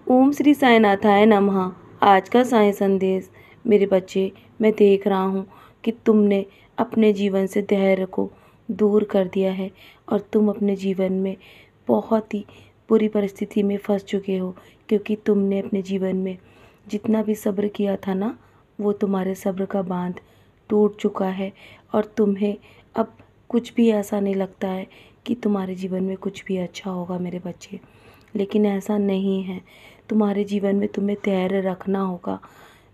ओम श्री साईनाथाय नमः। आज का साईं संदेश। मेरे बच्चे, मैं देख रहा हूँ कि तुमने अपने जीवन से धैर्य को दूर कर दिया है और तुम अपने जीवन में बहुत ही बुरी परिस्थिति में फंस चुके हो, क्योंकि तुमने अपने जीवन में जितना भी सब्र किया था ना, वो तुम्हारे सब्र का बांध टूट चुका है और तुम्हें अब कुछ भी ऐसा नहीं लगता है कि तुम्हारे जीवन में कुछ भी अच्छा होगा मेरे बच्चे। लेकिन ऐसा नहीं है। तुम्हारे जीवन में तुम्हें धैर्य रखना होगा।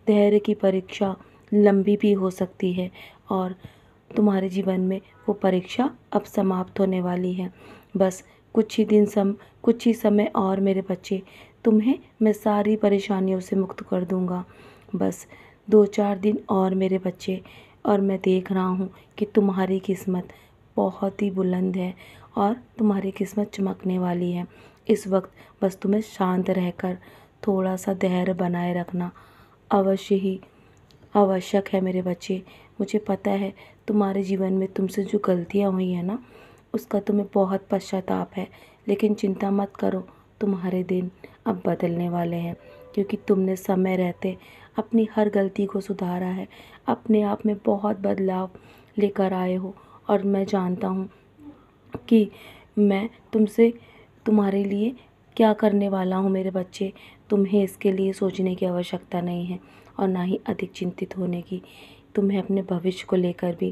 धैर्य की परीक्षा लंबी भी हो सकती है और तुम्हारे जीवन में वो परीक्षा अब समाप्त होने वाली है। बस कुछ ही समय और मेरे बच्चे, तुम्हें मैं सारी परेशानियों से मुक्त कर दूंगा। बस 2-4 दिन और मेरे बच्चे, और मैं देख रहा हूँ कि तुम्हारी किस्मत बहुत ही बुलंद है और तुम्हारी किस्मत चमकने वाली है। इस वक्त बस तुम्हें शांत रहकर थोड़ा सा धैर्य बनाए रखना अवश्य ही आवश्यक है मेरे बच्चे। मुझे पता है तुम्हारे जीवन में तुमसे जो गलतियाँ हुई हैं ना, उसका तुम्हें बहुत पश्चाताप है, लेकिन चिंता मत करो, तुम्हारे दिन अब बदलने वाले हैं, क्योंकि तुमने समय रहते अपनी हर गलती को सुधारा है, अपने आप में बहुत बदलाव लेकर आए हो। और मैं जानता हूँ कि मैं तुमसे तुम्हारे लिए क्या करने वाला हूँ मेरे बच्चे। तुम्हें इसके लिए सोचने की आवश्यकता नहीं है और ना ही अधिक चिंतित होने की। तुम्हें अपने भविष्य को लेकर भी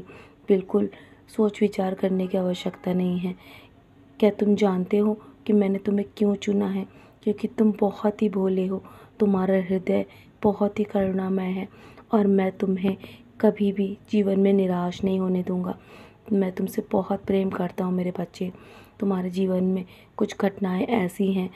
बिल्कुल सोच विचार करने की आवश्यकता नहीं है। क्या तुम जानते हो कि मैंने तुम्हें क्यों चुना है? क्योंकि तुम बहुत ही भोले हो, तुम्हारा हृदय बहुत ही करुणामय है और मैं तुम्हें कभी भी जीवन में निराश नहीं होने दूंगा। मैं तुमसे बहुत प्रेम करता हूँ मेरे बच्चे। तुम्हारे जीवन में कुछ घटनाएं ऐसी हैं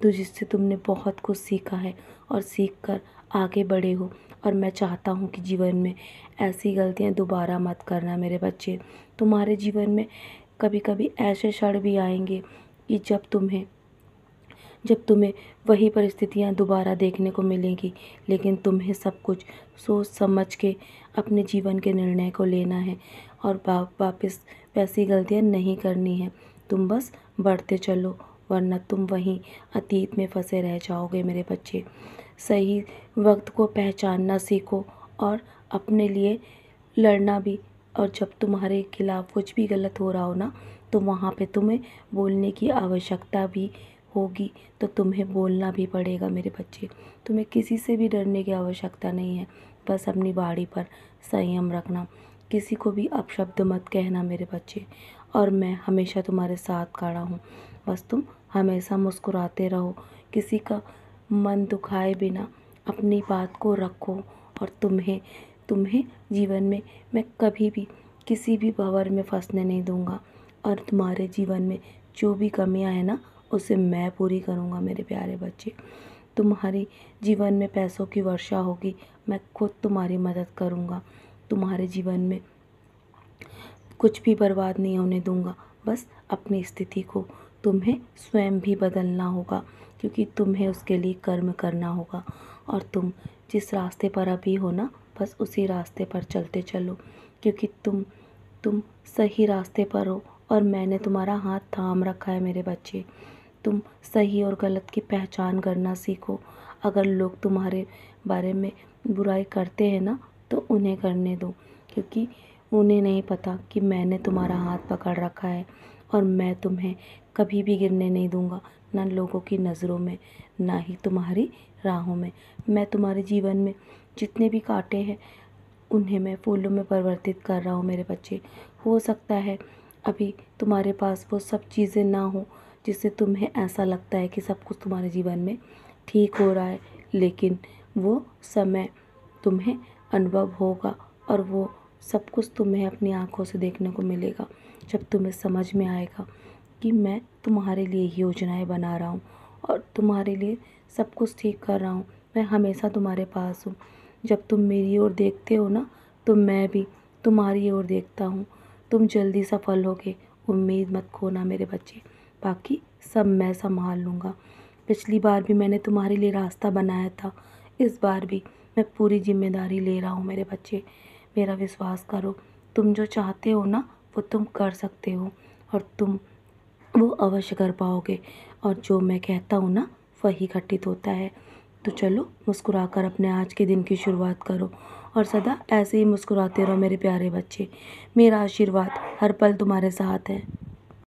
जिससे तुमने बहुत कुछ सीखा है और सीख कर आगे बढ़े हो, और मैं चाहता हूँ कि जीवन में ऐसी गलतियाँ दोबारा मत करना मेरे बच्चे। तुम्हारे जीवन में कभी कभी ऐसे क्षण भी आएंगे कि जब तुम्हें वही परिस्थितियाँ दोबारा देखने को मिलेंगी, लेकिन तुम्हें सब कुछ सोच समझ के अपने जीवन के निर्णय को लेना है और वापस वैसी गलतियाँ नहीं करनी है। तुम बस बढ़ते चलो, वरना तुम वहीं अतीत में फंसे रह जाओगे मेरे बच्चे। सही वक्त को पहचानना सीखो और अपने लिए लड़ना भी। और जब तुम्हारे खिलाफ कुछ भी गलत हो रहा हो ना, तो वहाँ पे तुम्हें बोलने की आवश्यकता भी होगी, तो तुम्हें बोलना भी पड़ेगा मेरे बच्चे। तुम्हें किसी से भी डरने की आवश्यकता नहीं है। बस अपनी बाड़ी पर संयम रखना, किसी को भी अपशब्द मत कहना मेरे बच्चे, और मैं हमेशा तुम्हारे साथ खड़ा हूँ। बस तुम हमेशा मुस्कुराते रहो, किसी का मन दुखाए बिना अपनी बात को रखो। और तुम्हें तुम्हें जीवन में मैं कभी भी किसी भी भंवर में फंसने नहीं दूंगा, और तुम्हारे जीवन में जो भी कमियां हैं ना, उसे मैं पूरी करूंगा मेरे प्यारे बच्चे। तुम्हारी जीवन में पैसों की वर्षा होगी, मैं खुद तुम्हारी मदद करूंगा। तुम्हारे जीवन में कुछ भी बर्बाद नहीं होने दूंगा। बस अपनी स्थिति को तुम्हें स्वयं भी बदलना होगा, क्योंकि तुम्हें उसके लिए कर्म करना होगा। और तुम जिस रास्ते पर अभी हो ना, बस उसी रास्ते पर चलते चलो, क्योंकि तुम सही रास्ते पर हो और मैंने तुम्हारा हाथ थाम रखा है मेरे बच्चे। तुम सही और गलत की पहचान करना सीखो। अगर लोग तुम्हारे बारे में बुराई करते हैं ना, तो उन्हें करने दो, क्योंकि उन्हें नहीं पता कि मैंने तुम्हारा हाथ पकड़ रखा है और मैं तुम्हें कभी भी गिरने नहीं दूंगा, ना लोगों की नज़रों में, ना ही तुम्हारी राहों में। मैं तुम्हारे जीवन में जितने भी कांटे हैं, उन्हें मैं फूलों में परिवर्तित कर रहा हूँ मेरे बच्चे। हो सकता है अभी तुम्हारे पास वो सब चीज़ें ना हो जिससे तुम्हें ऐसा लगता है कि सब कुछ तुम्हारे जीवन में ठीक हो रहा है, लेकिन वो समय तुम्हें अनुभव होगा और वो सब कुछ तुम्हें अपनी आँखों से देखने को मिलेगा, जब तुम्हें समझ में आएगा कि मैं तुम्हारे लिए योजनाएं बना रहा हूँ और तुम्हारे लिए सब कुछ ठीक कर रहा हूँ। मैं हमेशा तुम्हारे पास हूँ। जब तुम मेरी ओर देखते हो ना, तो मैं भी तुम्हारी ओर देखता हूँ। तुम जल्दी सफल होगे, उम्मीद मत खोना मेरे बच्चे। बाकी सब मैं संभाल लूँगा। पिछली बार भी मैंने तुम्हारे लिए रास्ता बनाया था, इस बार भी मैं पूरी जिम्मेदारी ले रहा हूँ मेरे बच्चे। मेरा विश्वास करो, तुम जो चाहते हो ना, वो तुम कर सकते हो और तुम वो अवश्य कर पाओगे। और जो मैं कहता हूँ ना, वही घटित होता है। तो चलो मुस्कुराकर अपने आज के दिन की शुरुआत करो और सदा ऐसे ही मुस्कुराते रहो मेरे प्यारे बच्चे। मेरा आशीर्वाद हर पल तुम्हारे साथ है।